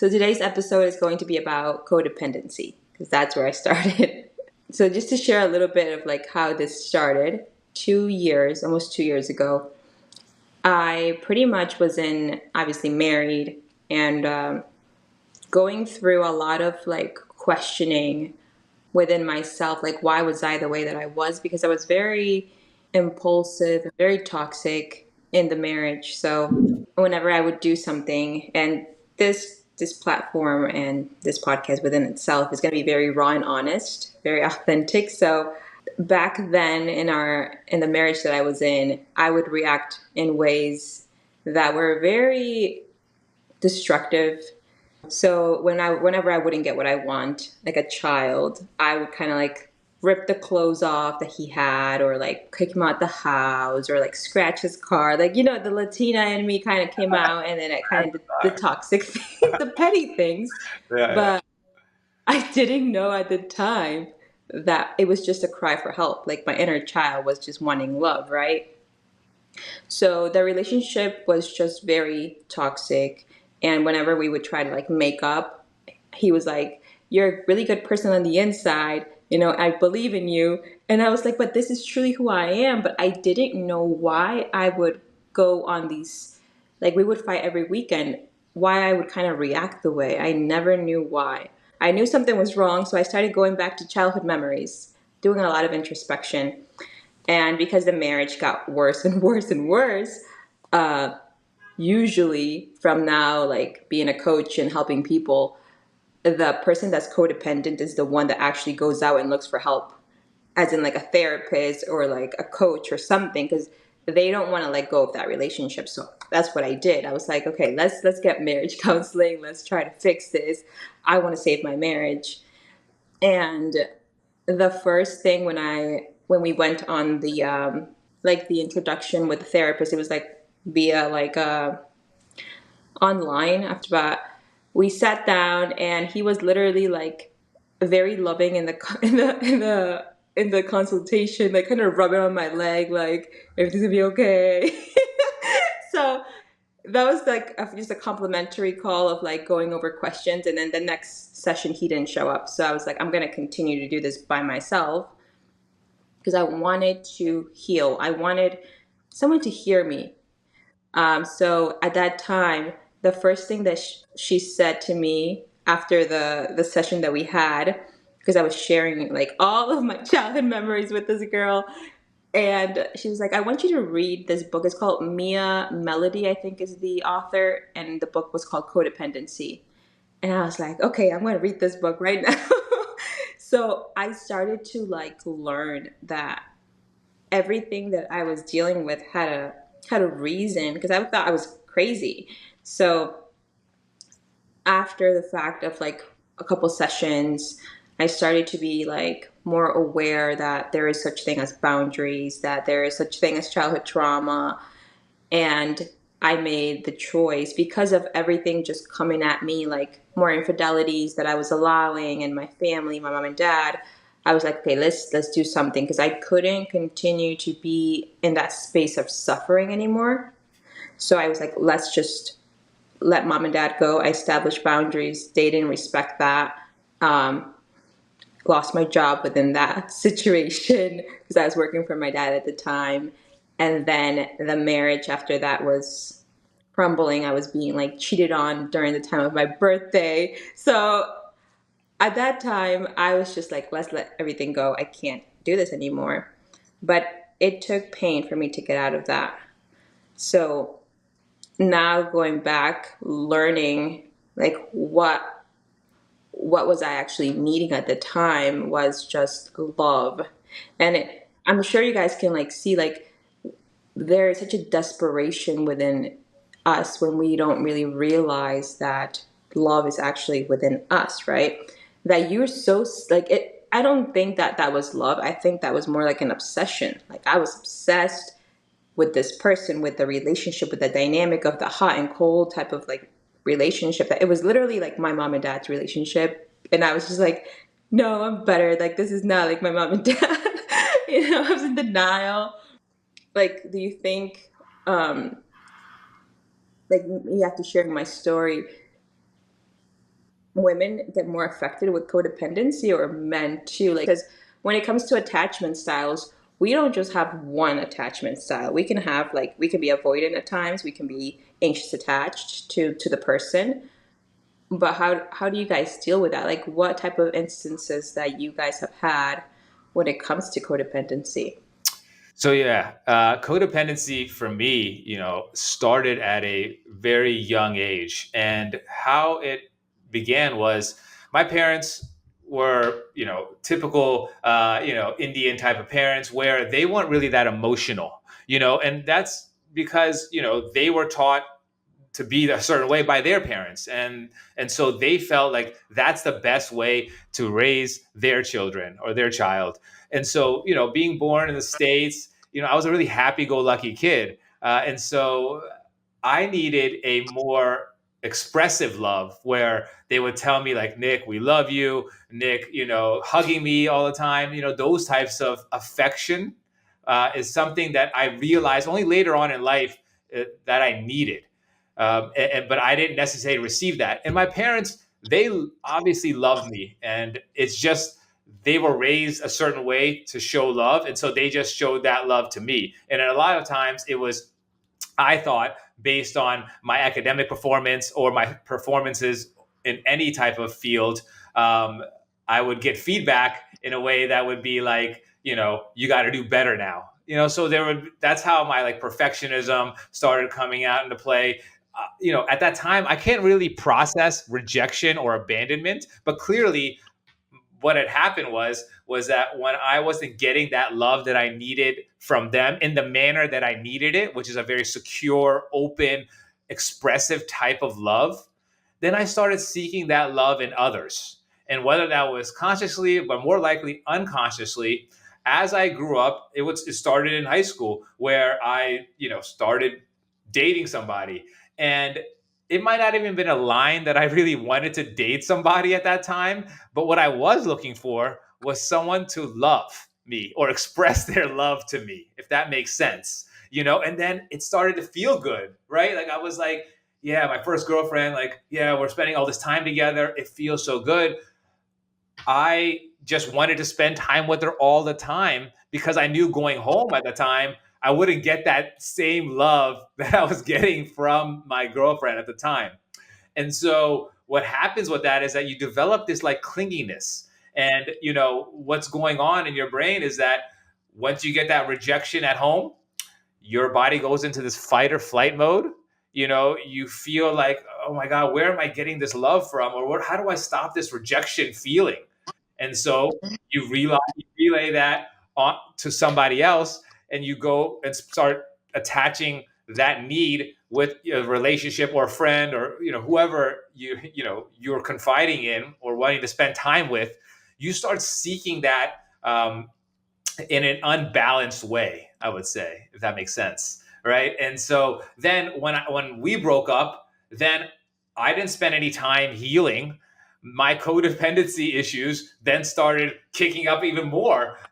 So today's episode is going to be about codependency because that's where I started. So just to share a little bit of like how this started, almost 2 years ago, I pretty much was obviously married and going through a lot of like questioning within myself, like why was I the way that I was? Because I was very impulsive, very toxic in the marriage. So whenever I would do something, and this platform and this podcast within itself is going to be very raw and honest, very authentic. So back then in the marriage that I was in, I would react in ways that were very destructive. So whenever I wouldn't get what I want, like a child, I would kind of like rip the clothes off that he had, or like kick him out the house, or like scratch his car. Like, the Latina in me kind of came out, and then it kind of the toxic things, the petty things. Yeah. But I didn't know at the time that it was just a cry for help. Like my inner child was just wanting love, right? So the relationship was just very toxic. And whenever we would try to like make up, he was like, "You're a really good person on the inside. I believe in you." And I was like, "But this is truly who I am." But I didn't know why I would go on these, like we would fight every weekend, why I would kind of react the way. I never knew why. I knew something was wrong. So I started going back to childhood memories, doing a lot of introspection. And because the marriage got worse and worse and worse, uh, usually from now, like being a coach and helping people, the person that's codependent is the one that actually goes out and looks for help, as in like a therapist or like a coach or something, because they don't want to let go of that relationship. So that's what I did. I was like, okay, let's get marriage counseling. Let's try to fix this. I want to save my marriage. And the first thing when we went on the like the introduction with the therapist, it was like via like online. After that, we sat down, and he was literally like very loving in the in the consultation, like kind of rubbing on my leg, like everything's gonna be okay. So that was like just a complimentary call of like going over questions, and then the next session he didn't show up, so I was like, I'm going to continue to do this by myself because I wanted to heal. I wanted someone to hear me. So at that time, the first thing that she said to me after the session that we had, because I was sharing like all of my childhood memories with this girl, and she was like, "I want you to read this book. It's called Mia Melody, I think is the author, and the book was called Codependency." And I was like, "Okay, I'm going to read this book right now." So I started to like learn that everything that I was dealing with had a reason, because I thought I was crazy. So after the fact of like a couple sessions, I started to be like more aware that there is such thing as boundaries, that there is such thing as childhood trauma. And I made the choice, because of everything just coming at me, like more infidelities that I was allowing in my family, my mom and dad. I was like, okay, let's do something, because I couldn't continue to be in that space of suffering anymore. So I was like, let's just let mom and dad go. I established boundaries. They didn't respect that. Um, Lost my job within that situation because I was working for my dad at the time. And then the marriage after that was crumbling. I was being like cheated on during the time of my birthday. So at that time, I was just like, let's let everything go. I can't do this anymore. But it took pain for me to get out of that. So now going back, learning like what was I actually needing at the time was just love. And I'm sure you guys can like see like there is such a desperation within us when we don't really realize that love is actually within us, right? That you're so like it. I don't think that that was love. I think that was more like an obsession. Like I was obsessed with this person, with the relationship, with the dynamic of the hot and cold type of like relationship. That it was literally like my mom and dad's relationship, and I was just like, no, I'm better. Like this is not like my mom and dad. I was in denial. Like, do you think, um, like, you have to share my story? women get more affected with codependency or men too? Like, because when it comes to attachment styles, we don't just have one attachment style. We can have like we can be avoidant at times. We can be anxious attached to the person. But how do you guys deal with that? Like, what type of instances that you guys have had when it comes to codependency? So yeah, codependency for me, started at a very young age, and how it began was my parents were, typical, Indian type of parents where they weren't really that emotional, and that's because they were taught to be a certain way by their parents, and so they felt like that's the best way to raise their children or their child. And so being born in the States, I was a really happy-go-lucky kid, and so I needed a more expressive love where they would tell me like, Nick, we love you, Nick, hugging me all the time, those types of affection is something that I realized only later on in life that I needed. But I didn't necessarily receive that. And my parents, they obviously loved me, and it's just they were raised a certain way to show love, and so they just showed that love to me. And a lot of times, it was, I thought, based on my academic performance or my performances in any type of field. I would get feedback in a way that would be like, you got to do better now. So that's how my like perfectionism started coming out into play. At that time, I can't really process rejection or abandonment, but clearly what had happened was that when I wasn't getting that love that I needed from them in the manner that I needed it, which is a very secure, open, expressive type of love, then I started seeking that love in others. And whether that was consciously, but more likely unconsciously, as I grew up, it started in high school where I, started dating somebody. And it might not even been a line that I really wanted to date somebody at that time, but what I was looking for was someone to love me or express their love to me, if that makes sense. And then it started to feel good, right? Like I was like, yeah, my first girlfriend, like, yeah, we're spending all this time together. It feels so good. I just wanted to spend time with her all the time because I knew going home at the time, I wouldn't get that same love that I was getting from my girlfriend at the time. And so what happens with that is that you develop this like clinginess. And what's going on in your brain is that once you get that rejection at home, your body goes into this fight or flight mode. You feel like, oh my God, where am I getting this love from? Or how do I stop this rejection feeling? And so you relay that on to somebody else, and you go and start attaching that need with a relationship or a friend or whoever you're confiding in or wanting to spend time with. You start seeking that in an unbalanced way, I would say, if that makes sense, right? And so then when we broke up, then I didn't spend any time healing. My codependency issues then started kicking up even more.